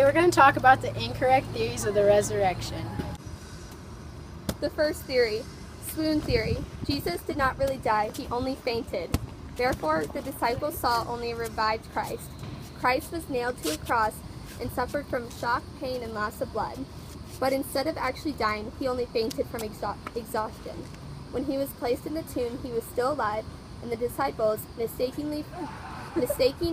we're going to talk about the incorrect theories of the resurrection. The first theory, swoon theory. Jesus did not really die, he only fainted. Therefore, the disciples saw only a revived Christ. Christ was nailed to a cross and suffered from shock, pain, and loss of blood. But instead of actually dying, he only fainted from exhaustion. When he was placed in the tomb, he was still alive, and the disciples, mistaking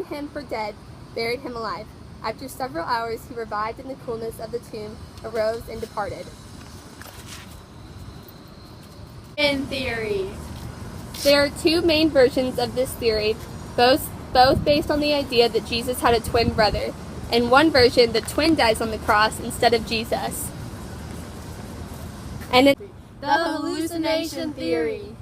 him for dead, buried him alive. After several hours, he revived in the coolness of the tomb, arose, and departed. In theory. There are two main versions of this theory, both based on the idea that Jesus had a twin brother. In one version, the twin dies on the cross instead of Jesus. And in The hallucination theory.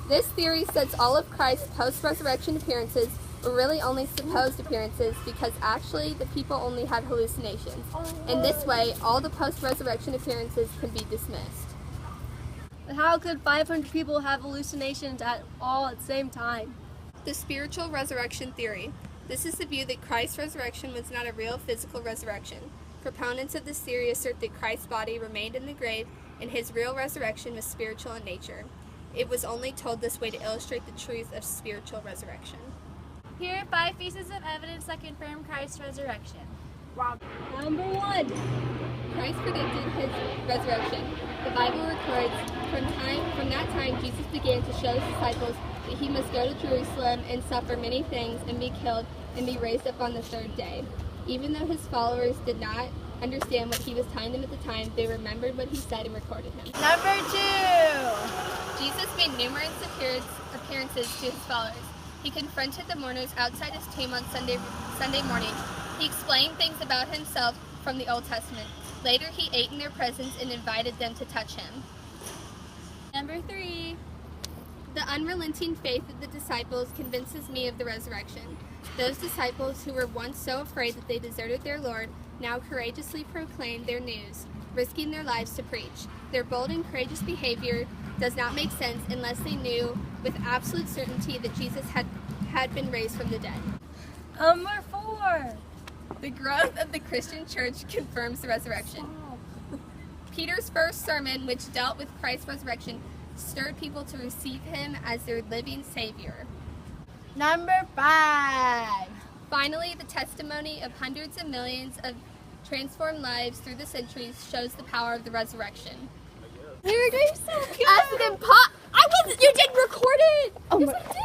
This theory says all of Christ's post-resurrection appearances were really only supposed appearances because actually the people only had hallucinations. In this way, all the post-resurrection appearances can be dismissed. But how could 500 people have hallucinations at the same time? The spiritual resurrection theory. This is the view that Christ's resurrection was not a real physical resurrection. Proponents of this theory assert that Christ's body remained in the grave and his real resurrection was spiritual in nature. It was only told this way to illustrate the truth of spiritual resurrection. Here are 5 pieces of evidence that confirm Christ's resurrection. Number 1. Christ predicted his resurrection. The Bible records, from that time Jesus began to show his disciples that he must go to Jerusalem and suffer many things and be killed and be raised up on the 3rd day. Even though his followers did not understand what he was telling them at the time, they remembered what he said and recorded him. Number 2. Jesus made numerous appearances to his followers. He confronted the mourners outside his tomb on Sunday morning. He explained things about himself from the Old Testament. Later, he ate in their presence and invited them to touch him. Number 3. The unrelenting faith of the disciples convinces me of the resurrection. Those disciples who were once so afraid that they deserted their Lord now courageously proclaim their news, risking their lives to preach. Their bold and courageous behavior does not make sense unless they knew with absolute certainty that Jesus had been raised from the dead. Number 4. The growth of the Christian church confirms the resurrection. Peter's first sermon, which dealt with Christ's resurrection, stirred people to receive him as their living Savior. Number 5. Finally, the testimony of hundreds of millions of transformed lives through the centuries shows the power of the resurrection. You're so good. You didn't record it! Oh yes, my. I did.